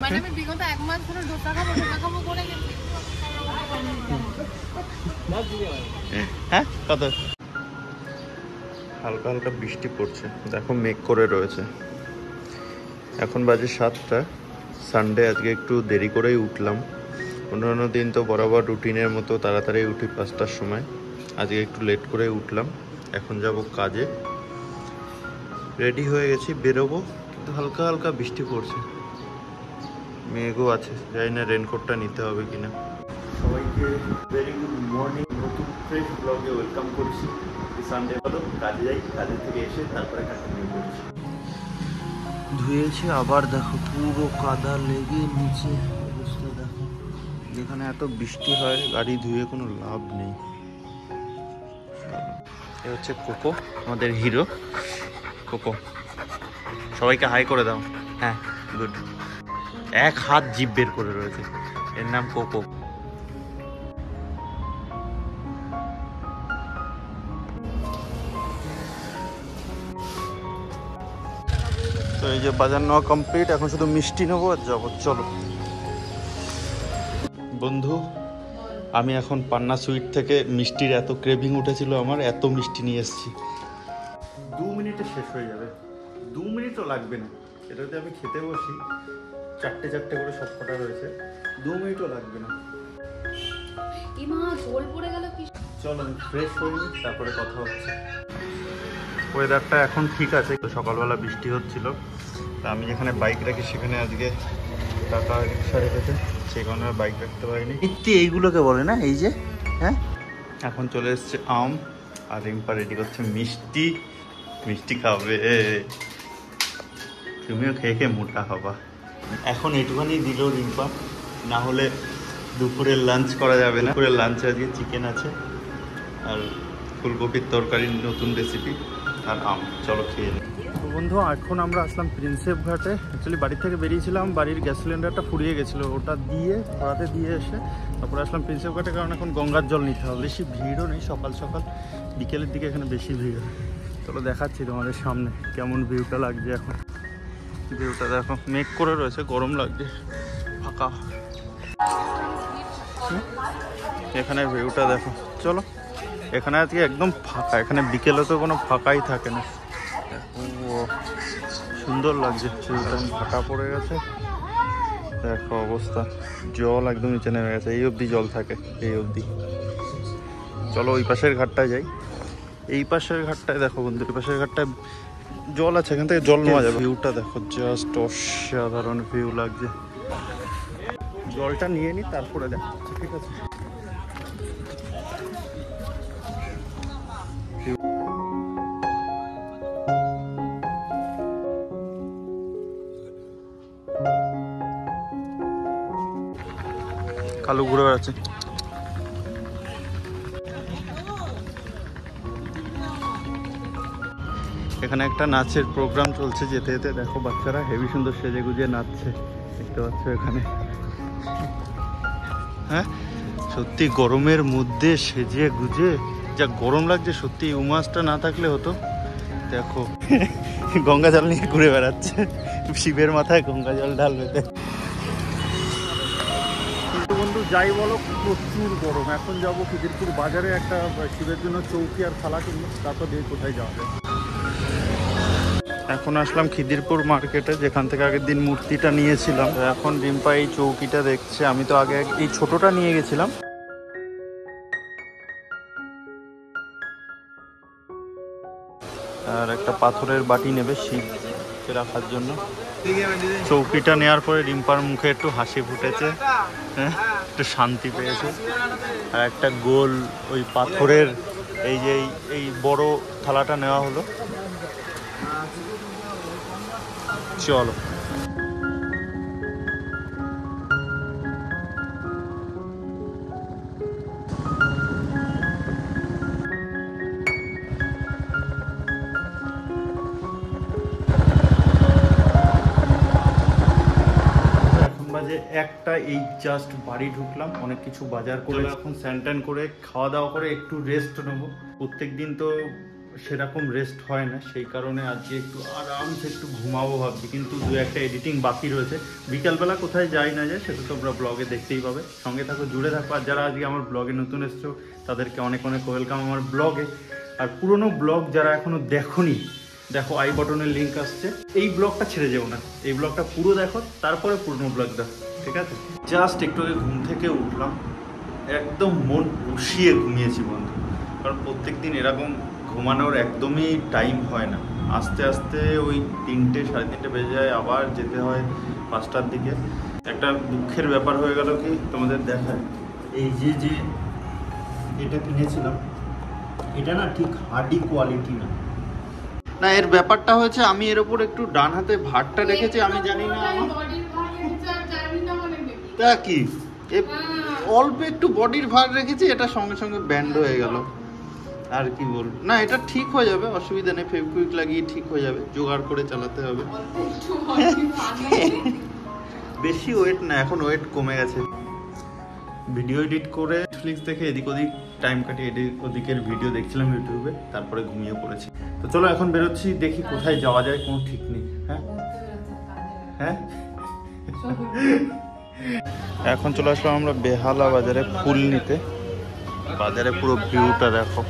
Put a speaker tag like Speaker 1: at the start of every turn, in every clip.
Speaker 1: মানে আমি বিগত এক মাস ধরে ডোসা খাবো করে গেছি।
Speaker 2: হ্যাঁ কত হালকা হালকা বৃষ্টি পড়ছে, দেখো মেঘ করে রয়েছে। এখন বাজে 7টা, সানডে, আজকে একটু দেরি করেই উঠলাম। অন্যান্য দিন তো বরাবর রুটিনের মতো তাড়াতাড়ি উঠি 5টার সময়, আজকে একটু লেট করে উঠলাম। এখন যাব কাজে, রেডি হয়ে গেছি, বেরোবো, কিন্তু হালকা হালকা বৃষ্টি পড়ছে, মেঘও আছে, জানি না রেনকোটটা নিতে হবে কিনা। সবাইকে ভেরি গুড মর্নিং, নতুন ফ্রেশ ব্লগে ওয়েলকাম করছি। সানডে হলো, কাজে যাই, কাজে থেকে এসে তারপরে কন্টিনিউ করছি। ধুয়েছি, আবার দেখো পুরো কাদা লেগে নিচে অবস্থা দেখো। যেখানে এত বৃষ্টি হয় গাড়ি ধুয়ে কোনো লাভ নেই। এ হচ্ছে কোকো, আমাদের হিরো কোকো। সবাইকে হাই করে দাও। হ্যাঁ গুড। এক হাত জিভ বের করে রয়েছে, এর নাম কোকো। তো এই যে বাজার নেওয়া কমপ্লিট, এখন শুধু মিষ্টি নেবো আর যাবো। চলো বন্ধু, আমি এখন পান্না সুইট থেকে মিষ্টির এত ক্রেভিং উঠেছিল আমার, এত মিষ্টি নিয়ে এসেছি। 2 মিনিটে শেষ হয়ে যাবে, 2 মিনিটও লাগবে না। এটা যদি আমি খেতে বসি, চারটে করে সব কটা রয়েছে, 2 মিনিটও লাগবে না।
Speaker 1: জল পড়ে গেল কি।
Speaker 2: চলো আমি ফ্রেশ হয়ে নিই, তারপরে কথা হচ্ছে। ওয়েদারটা এখন ঠিক আছে, সকালবেলা বৃষ্টি হচ্ছিল, তা আমি যেখানে বাইক রাখি সেখানে আজকে টাকা রিক্সা রেখেছে, সেই কারণে বাইক রাখতে পারিনি। ইত্তি এইগুলোকে বলে না, এই যে হ্যাঁ। এখন চলে এসছে আম, আর রিম্পা রেডি করছে মিষ্টি। মিষ্টি খাবে, তুমিও খেয়ে খেয়ে মোটা হবা। এখন একটুখানি দিল রিম্পা, না হলে দুপুরের লাঞ্চ করা যাবে না। দুপুরের লাঞ্চে আজকে চিকেন আছে, আর ফুলকপির তরকারির নতুন রেসিপি, আর আম। চলো খেয়ে নিই। তো বন্ধু, এখন আমরা আসলাম প্রিন্সেপ ঘাটে। অ্যাকচুয়ালি বাড়ি থেকে বেরিয়েছিলাম, বাড়ির গ্যাস সিলিন্ডারটা ফুরিয়ে গেছিলো, ওটা দিয়ে ভাড়াতে দিয়ে এসে তারপরে আসলাম প্রিন্সেপ ঘাটে, কারণ এখন গঙ্গার জল নিতে হবে। বেশি ভিড়ও নেই, সকাল সকাল, বিকেলের দিকে এখানে বেশি ভিড় হয়। চলো দেখাচ্ছি তোমাদের সামনে কেমন ভিউটা লাগছে। এখন ভিউটা দেখো, মেঘ করে রয়েছে, গরম লাগছে, ফাঁকা। এখানে ভিউটা দেখো, চলো। এখানে আজকে একদম ফাঁকা, এখানে বিকেলে তো কোনো ফাঁকাই থাকে না। ও সুন্দর লাগছে, ভিউটা ফাঁকা পড়ে গেছে, দেখো অবস্থা, জল একদম নিচে নেমে গেছে, এই অবধি জল থাকে, এই অবধি। চলো ওই পাশের ঘাটটায় যাই। এই পাশের ঘাটটায় দেখো বন্ধু, এই পাশের ঘাটটায় জল আছে, এখান থেকে জল নেওয়া যাবে। ভিউটা দেখো, জাস্ট অসাধারণ ভিউ লাগছে। জলটা নিয়ে নি, তারপরে দেখাচ্ছি, ঠিক আছে? কালু ঘুরে বেড়াচ্ছে। এখানে একটা নাচের প্রোগ্রাম চলছে, যেতে যেতে দেখো বাচ্চারা হেভি সুন্দর সেজে গুজে নাচছে, দেখতে পাচ্ছ এখানে। হ্যাঁ সত্যি গরমের মধ্যে সেজে গুজে যা গরম লাগছে, সত্যি এই মাছটা না থাকলে হতো। দেখো গঙ্গা জল নিয়ে ঘুরে বেড়াচ্ছে, শিবের মাথায় গঙ্গা জল ঢালবে। কিন্তু বন্ধু যাই বলো, প্রচুর গরম। এখন যাবো খিদিরপুর বাজারে, একটা শিবের জন্য চৌকি আর থালা কিনবো, তারপর দিয়ে কোথায় যাওয়া যায়। এখন আসলাম খিদিরপুর মার্কেটে, যেখান থেকে আগের দিন মূর্তিটা নিয়েছিলাম। এখন রিম্পা এই চৌকিটা দেখছে, আমি তো আগে এই ছোটটা নিয়ে গেছিলাম। আর একটা পাথরের বাটি নেবে শিবকে রাখার জন্য। চৌকিটা নেওয়ার পরে রিম্পার মুখে একটু হাসি ফুটেছে, হ্যাঁ একটু শান্তি পেয়েছে। আর একটা গোল ওই পাথরের এই যে এই বড় থালাটা নেওয়া হলো। চলো একটা, এই জাস্ট বাড়ি ঢুকলাম, অনেক কিছু বাজার করে এখন স্যান ট্যান করে খাওয়া দাওয়া করে একটু রেস্ট নেবো। প্রত্যেক দিন তো সেরকম রেস্ট হয় না, সেই কারণে আজকে একটু আরামসে একটু ঘুমাবো ভাবছি। কিন্তু দু একটা এডিটিং বাকি রয়েছে। বিকালবেলা কোথায় যাই না যায় সেটা তোমরা ব্লগে দেখতেই পাবে। সঙ্গে থাকো, জুড়ে থাকো। আর যারা আজকে আমার ব্লগে নতুন এসছো তাদেরকে অনেক অনেক ওয়েলকাম আমার ব্লগে। আর পুরনো ব্লগ যারা এখনো দেখোনি, দেখো আই বটনের লিঙ্ক আসছে। এই ব্লগটা ছেড়ে যেও না, এই ব্লগটা পুরো দেখো, তারপরে পুরনো ব্লগ দেখো, ঠিক আছে? জাস্ট একটু আগে ঘুম থেকে উঠলাম, একদম মন বসিয়ে ঘুমিয়েছি বন্ধু। কারণ প্রত্যেকদিন এরকম ঘুমানোর একদমই টাইম হয় না। আস্তে আস্তে ওই 3টে সাড়ে 3টে বেজে যায়, আবার যেতে হয় 5টার দিকে। একটা দুঃখের ব্যাপার হয়ে গেল কি, তোমাদের দেখায়, এই যে এটা কিনেছিলাম, এটা না ঠিক হার্ডি কোয়ালিটি না। না, এর ব্যাপারটা হয়েছে আমি এর ওপর একটু ডান হাতে ভারটা রেখেছি, আমি জানি না তা কি অল্প একটু বডির ভার রেখেছি, এটা সঙ্গে সঙ্গে ব্যান্ড হয়ে গেল। আর কি বলবো, না এটা ঠিক হয়ে যাবে, অসুবিধা নেই, ফেভিকুইক লাগিয়ে ঠিক হয়ে যাবে, জোগাড় করে চালাতে হবে। বেশি ওয়েট না, এখন ওয়েট কমে গেছে। ভিডিও এডিট করে নেটফ্লিক্স দেখে এদিক ওদিক টাইম কাটিয়ে এদিক ওদিকের ভিডিও দেখছিলাম ইউটিউবে, তারপরে ঘুমিয়ে পড়েছি। তো চলো এখন বেরোচ্ছি, দেখি কোথায় যাওয়া যায়, কোনো ঠিক নেই। হ্যাঁ হ্যাঁ, এখন চলে আসলাম আমরা বেহালা বাজারে ফুল নিতে। বাজারে পুরো ভিউটা দেখো।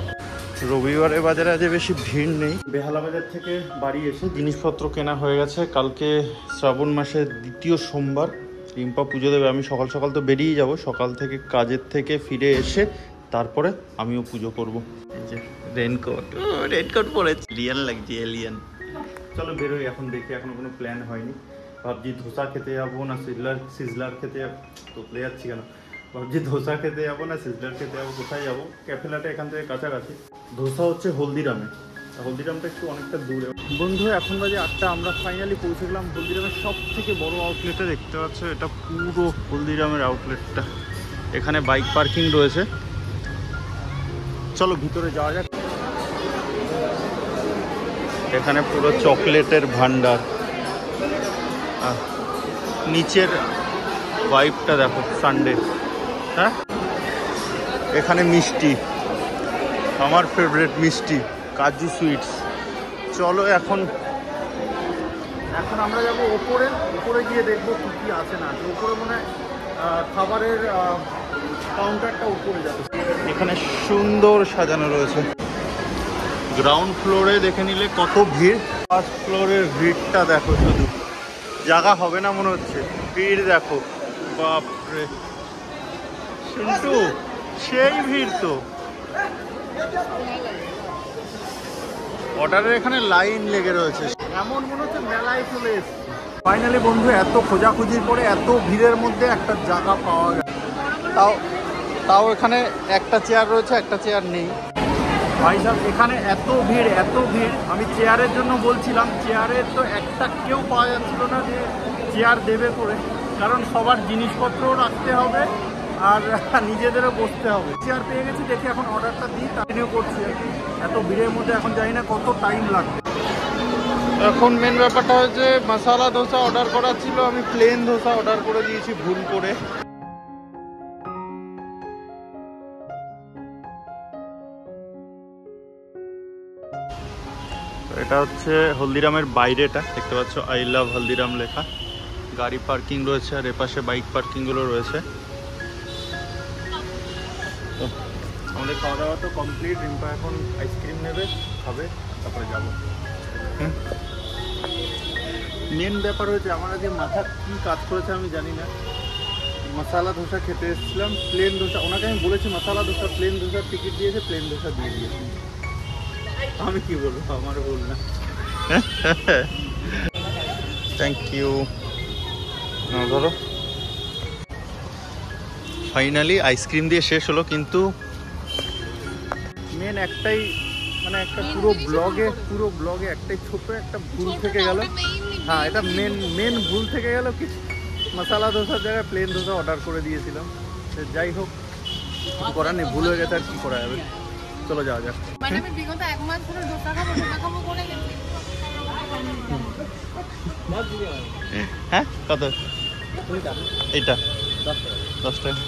Speaker 2: রবিবারের বাজারে আজ বেশি ভিড় নেই। বেহালা বাজার থেকে বাড়ি এসে জিনিসপত্র কেনা হয়ে গেছে। কালকে শ্রাবণ মাসের 2য় সোমবার, রিম্পা পুজো দেবে। আমি সকাল সকাল তো বেরিয়ে যাব, সকাল থেকে কাজের থেকে ফিরে এসে তারপরে আমিও পুজো করব। এই যে রেনকোট পরেছি, রিয়াল লাগছে, এলিয়ান। চলো বেরোই এখন, দেখি এখনো কোনো প্ল্যান হয়নি। ভাবছি ধোসা খেতে যাবো না সিজলার খেতে যাবো, তোতলে যাচ্ছি কেন, ভাবছি ধোসা খেতে যাবো না সিজলার খেতে যাবো, কোথায় যাবো? ক্যাফেলাটা এখান থেকে কাছাকাছি। ধোসা হচ্ছে হলদিরামে, হলদিরামটা একটু অনেকটা দূরে। বন্ধু এখন বাজে 8টা, আমরা ফাইনালি পৌঁছে গেলাম হলদিরামের সব থেকে বড় আউটলেটে। দেখতে পাচ্ছ এটা পুরো হলদিরামের আউটলেটটা। এখানে বাইক পার্কিং রয়েছে। চলো ভিতরে যাওয়া যাক। এখানে পুরো চকলেটের ভান্ডার, নিচের ভাইবটা দেখো, সানডে। হ্যাঁ, এখানে মিষ্টি, আমার ফেভারিট মিষ্টি, কাজু সুইটস। চলো এখন আমরা যাবো উপরে গিয়ে দেখবো কি কি আছে না। উপরে মনে হয় খাবারের কাউন্টারটা উপরে যাবে। এখানে সুন্দর সাজানো রয়েছে। গ্রাউন্ড ফ্লোরে দেখে নিলে কত ভিড়, ফার্স্ট ফ্লোরের ভিড়টা দেখো, শুধু জায়গা হবে না মনে হচ্ছে, ভিড় দেখো, বাপরে শুনটু, সেই ভিড় তো। অর্ডারের এখানে লাইন লেগে রয়েছে, এমন মনে হচ্ছে মেলায় চলে এসেছে। ফাইনালি বন্ধু, এত খোঁজাখুঁজির পরে এত ভিড়ের মধ্যে একটা জায়গা পাওয়া গেল। তাও এখানে একটা চেয়ার রয়েছে, একটা চেয়ার নেই। ভাই সাহেব, এখানে এত ভিড়, আমি চেয়ারের জন্য বলছিলাম, চেয়ারের তো একটা কেউ পাওয়া যাচ্ছিল না যে চেয়ার দেবে করে, কারণ সবার জিনিসপত্রও রাখতে হবে আর নিজেদেরও বসতে হবে। চেয়ার পেয়ে গেছি, দেখি এখন অর্ডারটা দিই, কন্টিনিউ করছি। এত ভিড়ের মধ্যে এখন জানি না কত টাইম লাগবে। এখন মেন ব্যাপারটা হচ্ছে মশালা ধোসা অর্ডার করা ছিল, আমি প্লেন ধোসা অর্ডার করে দিয়েছি ভুল করে। এটা হচ্ছে হলদিরামের বাইরেটা, দেখতে পাচ্ছ আই লাভ হলদিরাম লেখা। গাড়ি পার্কিং রয়েছে আর এপাশে বাইক পার্কিংগুলো রয়েছে। তো আমাদের খাওয়া দাওয়া তো কমপ্লিট। রিম্পা এখন আইসক্রিম নেবে, খাবে, তারপরে যাবো। মেন ব্যাপার হচ্ছে আমার আজকে মাথা কি কাজ করেছে আমি জানি না। মশালা ধোসা খেতে এসেছিলাম, প্লেন ধোসা, ওনাকে আমি বলেছি মশালা ধোসা, প্লেন ধোসার টিকিট দিয়েছে, প্লেন ধোসা দিয়ে দিয়েছে। আমি কি বলবো, আমার ভুল না। Thank you. ধরো, ফাইনালি আইসক্রিম দিয়ে শেষ হলো, কিন্তু মেন একটাই, মানে একটা পুরো ব্লগে একটাই ছোট একটা ভুল থেকে গেল। হ্যাঁ, এটা মেন ভুল থেকে গেল কি, মশালা ধোসার জায়গায় প্লেন ধোসা অর্ডার করে দিয়েছিলাম। যাই হোক, করার নেই, ভুল হয়ে গেছে, আর কি করা যাবে। চলো যাওয়া যাক।
Speaker 1: মানে আমি বিগত 1 মাস ধরে ডোসা খাবো করে গেছি।
Speaker 2: হ্যাঁ, কত? এইটা 10 টাকা।